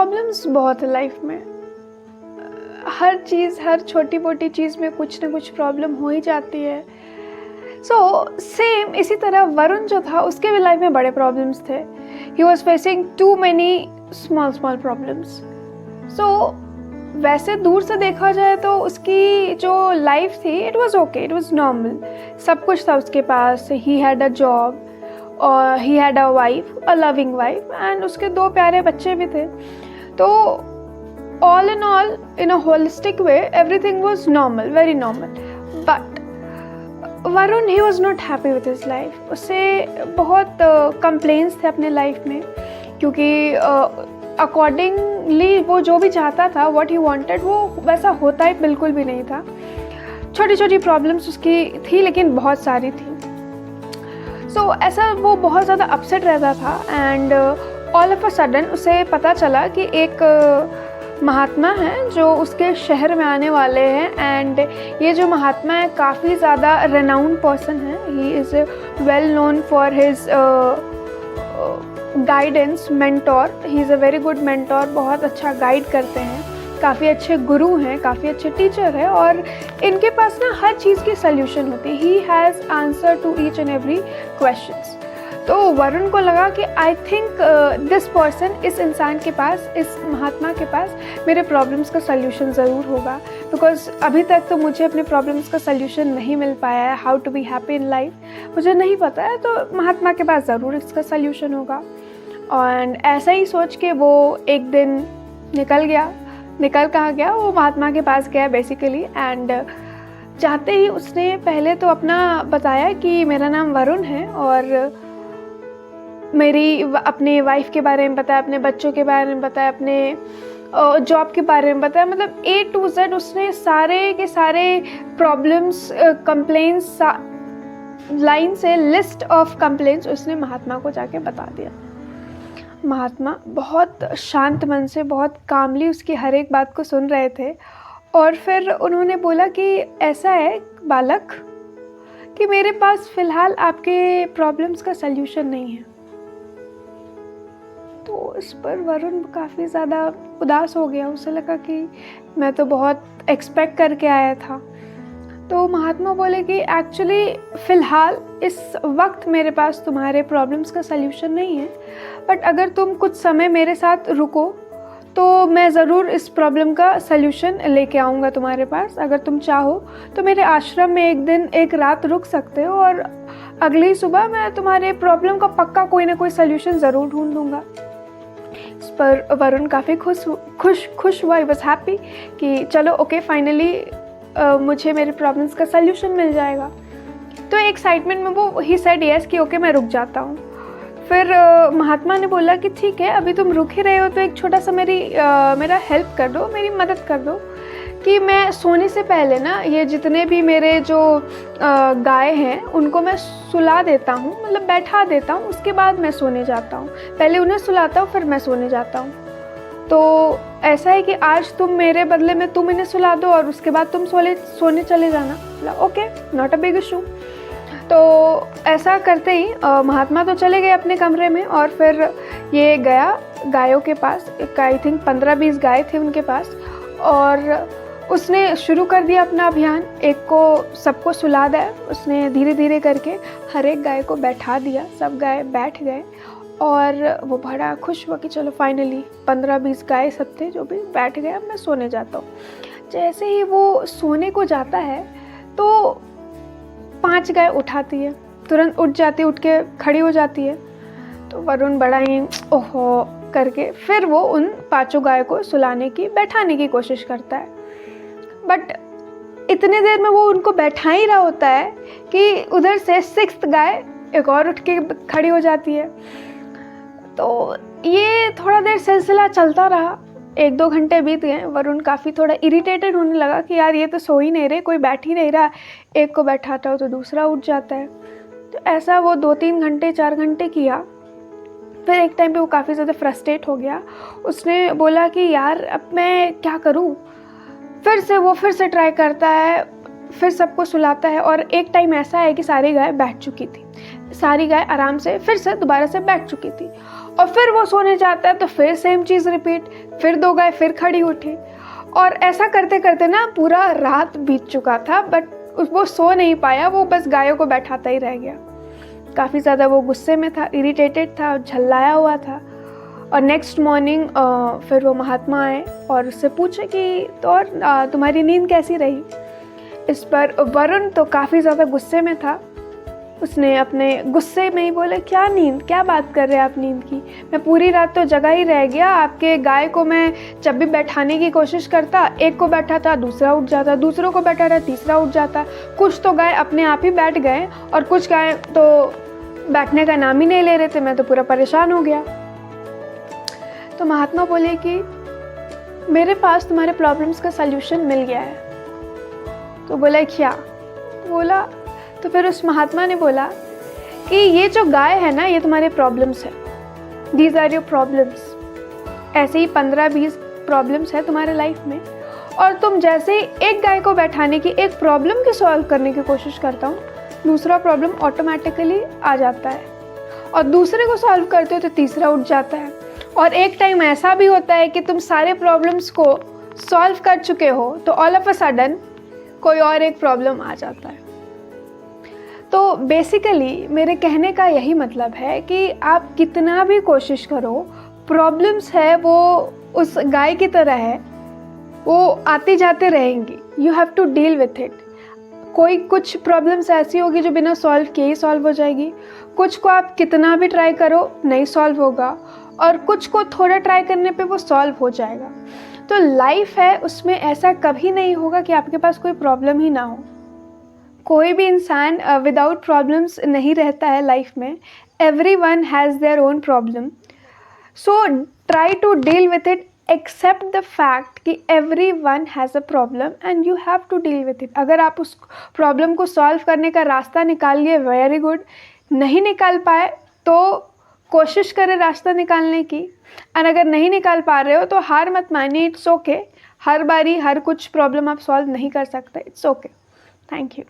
Problems बहुत है life में। हर चीज़, हर छोटी मोटी चीज़ में कुछ ना कुछ प्रॉब्लम हो ही जाती है। सेम इसी तरह वरुण जो था उसके भी लाइफ में बड़े प्रॉब्लम्स थे। He was facing too many small problems. वैसे दूर से देखा जाए तो उसकी जो लाइफ थी it was okay, it was normal, सब कुछ था उसके पास। ही हैड अ जॉब और he had a wife, a loving wife, and उसके 2 प्यारे बच्चे भी थे। तो all in a holistic way everything was normal, very normal. But Varun he was not happy with his life. उससे बहुत कंप्लेंट्स थे अपने लाइफ में, क्योंकि अकॉर्डिंगली वो जो भी चाहता था, व्हाट ही वांटेड, वो वैसा होता ही बिल्कुल भी नहीं था। छोटी छोटी प्रॉब्लम्स उसकी थी लेकिन बहुत सारी थी। ऐसा वो बहुत ज़्यादा अपसेट रहता था। And all of a sudden उसे पता चला कि एक महात्मा हैं जो उसके शहर में आने वाले हैं। एंड ये जो महात्मा है काफ़ी ज़्यादा रेनाउंड पर्सन है। He is well known for his guidance, mentor. He is a very good mentor, बहुत अच्छा गाइड करते हैं, काफ़ी अच्छे गुरु हैं, काफ़ी अच्छे टीचर हैं, और इनके पास ना हर चीज़ की सल्यूशन होती है। He has answer to each and every questions. तो वरुण को लगा कि आई थिंक दिस पर्सन, इस इंसान के पास, इस महात्मा के पास मेरे प्रॉब्लम्स का सल्यूशन ज़रूर होगा, बिकॉज अभी तक तो मुझे अपने प्रॉब्लम्स का सल्यूशन नहीं मिल पाया है। How to be happy in life मुझे नहीं पता है, तो महात्मा के पास ज़रूर इसका सल्यूशन होगा। एंड ऐसा ही सोच के वो एक दिन निकल कहाँ गया, वो महात्मा के पास गया बेसिकली। एंड जाते ही उसने पहले तो अपना बताया कि मेरा नाम वरुण है, और मेरी अपने वाइफ के बारे में बताया, अपने बच्चों के बारे में बताया, अपने जॉब के बारे में बताया। मतलब A to Z उसने सारे के सारे प्रॉब्लम्स, कंप्लेंट्स, लाइन से लिस्ट ऑफ कंप्लेंट्स उसने महात्मा को जाके बता दिया। महात्मा बहुत शांत मन से, बहुत कामली उसकी हर एक बात को सुन रहे थे। और फिर उन्होंने बोला कि ऐसा है बालक कि मेरे पास फ़िलहाल आपके प्रॉब्लम्स का सल्यूशन नहीं है। तो इस पर वरुण काफ़ी ज़्यादा उदास हो गया। उसे लगा कि मैं तो बहुत एक्सपेक्ट करके आया था। तो महात्मा बोले कि एक्चुअली फ़िलहाल इस वक्त मेरे पास तुम्हारे प्रॉब्लम्स का सल्यूशन नहीं है, बट अगर तुम कुछ समय मेरे साथ रुको तो मैं ज़रूर इस प्रॉब्लम का सल्यूशन लेके आऊँगा तुम्हारे पास। अगर तुम चाहो तो मेरे आश्रम में एक दिन एक रात रुक सकते हो, और अगली सुबह मैं तुम्हारे प्रॉब्लम का पक्का कोई ना कोई सल्यूशन ज़रूर ढूंढ दूँगा। इस पर वरुण काफ़ी खुश हुआ। ही वॉज हैप्पी कि चलो ओके, फाइनली मुझे मेरे प्रॉब्लम्स का सल्यूशन मिल जाएगा। तो एक्साइटमेंट में वो ही सेड यस कि ओके मैं रुक जाता हूँ। फिर महात्मा ने बोला कि ठीक है, अभी तुम रुक ही रहे हो तो एक छोटा सा मेरा हेल्प कर दो, मेरी मदद कर दो, कि मैं सोने से पहले ना ये जितने भी मेरे जो गाय हैं उनको मैं सुला देता हूँ, मतलब बैठा देता हूँ, उसके बाद मैं सोने जाता हूँ। पहले उन्हें सुलाता हूँ फिर मैं सोने जाता हूँ। तो ऐसा है कि आज तुम मेरे बदले में तुम इन्हें सुला दो और उसके बाद तुम सोने चले जाना। बोला okay, not a big issue. तो ऐसा करते ही महात्मा तो चले गए अपने कमरे में, और फिर ये गया गायों के पास। आई थिंक 15-20 गाय थे उनके पास, और उसने शुरू कर दिया अपना अभियान। एक को सबको सुला दिया उसने, धीरे धीरे करके हर एक गाय को बैठा दिया। सब गाय बैठ गए और वो बड़ा खुश हुआ कि चलो फाइनली 15-20 गाय सब थे जो भी बैठ गए, अब मैं सोने जाता हूँ। जैसे ही वो सोने को जाता है तो 5 गाय उठाती है, तुरंत उठ जाती है, उठ के खड़ी हो जाती है। तो वरुण बड़ा ही ओहो करके फिर वो उन 5 गाय को सुलाने की, बैठाने की कोशिश करता है। बट इतने देर में वो उनको बैठा ही रहा होता है कि उधर से 6th गाय एक और उठ के खड़ी हो जाती है। तो ये थोड़ा देर सिलसिला चलता रहा, 1-2 घंटे बीत गए। वरुण काफ़ी थोड़ा इरिटेटेड होने लगा कि यार ये तो सो ही नहीं रहे, कोई बैठ ही नहीं रहा, एक को बैठाता हो तो दूसरा उठ जाता है। तो ऐसा वो 2-3 घंटे 4 घंटे किया। फिर एक टाइम पे वो काफ़ी ज़्यादा फ्रस्ट्रेट हो गया। उसने बोला कि यार अब मैं क्या करूँ। फिर से ट्राई करता है, फिर सबको सुलाता है, और एक टाइम ऐसा है कि सारी गाय बैठ चुकी थी, सारी गाय आराम से फिर से दोबारा से बैठ चुकी थी। और फिर वो सोने जाता है तो फिर सेम चीज़ रिपीट, फिर 2 गाय फिर खड़ी उठी, और ऐसा करते करते ना पूरा रात बीत चुका था, बट वो सो नहीं पाया, वो बस गायों को बैठाता ही रह गया। काफ़ी ज़्यादा वो गुस्से में था, इरिटेटेड था, झल्लाया हुआ था। और नेक्स्ट मॉर्निंग फिर वो महात्मा आए और उससे पूछे कि तो और तुम्हारी नींद कैसी रही। इस पर वरुण तो काफ़ी ज़्यादा गुस्से में था। उसने अपने गुस्से में ही बोला, क्या नींद, क्या बात कर रहे हैं आप नींद की, मैं पूरी रात तो जगा ही रह गया। आपके गाय को मैं जब भी बैठाने की कोशिश करता, एक को बैठा था दूसरा उठ जाता, दूसरों को बैठा था तीसरा उठ जाता, कुछ तो गाय अपने आप ही बैठ गए और कुछ गाय तो बैठने का नाम ही नहीं ले रहे थे। मैं तो पूरा परेशान हो गया। तो महात्मा बोले कि मेरे पास तुम्हारे प्रॉब्लम्स का सल्यूशन मिल गया है। तो बोला क्या? बोला, तो फिर उस महात्मा ने बोला कि ये जो गाय है ना, ये तुम्हारे प्रॉब्लम्स है, दीज आर योर प्रॉब्लम्स। ऐसे ही 15-20 प्रॉब्लम्स है तुम्हारे लाइफ में, और तुम जैसे ही एक गाय को बैठाने की, एक प्रॉब्लम की सॉल्व करने की कोशिश करता हूँ, दूसरा प्रॉब्लम ऑटोमेटिकली आ जाता है, और दूसरे को सॉल्व करते हो तो तीसरा उठ जाता है। और एक टाइम ऐसा भी होता है कि तुम सारे प्रॉब्लम्स को सॉल्व कर चुके हो तो ऑल ऑफ अ सडन कोई और एक प्रॉब्लम आ जाता है। तो बेसिकली मेरे कहने का यही मतलब है कि आप कितना भी कोशिश करो, प्रॉब्लम्स है वो उस गाय की तरह है, वो आती जाते रहेंगी। You have to deal with it. कोई कुछ प्रॉब्लम्स ऐसी होगी जो बिना सॉल्व किए ही सॉल्व हो जाएगी, कुछ को आप कितना भी ट्राई करो नहीं सॉल्व होगा, और कुछ को थोड़ा ट्राई करने पे वो सॉल्व हो जाएगा। तो लाइफ है, उसमें ऐसा कभी नहीं होगा कि आपके पास कोई प्रॉब्लम ही ना हो। कोई भी इंसान विदाउट प्रॉब्लम्स नहीं रहता है लाइफ में। Everyone has their own problem, so try to deal with it, accept the fact कि everyone has a problem and you have to deal with it। अगर आप उस प्रॉब्लम को सॉल्व करने का रास्ता निकाल लिए, वेरी गुड। नहीं निकाल पाए तो कोशिश करें रास्ता निकालने की, और अगर नहीं निकाल पा रहे हो तो हार मत मानिए, इट्स ओके। हर बारी हर कुछ प्रॉब्लम आप सॉल्व नहीं कर सकते, इट्स ओके। Thank you.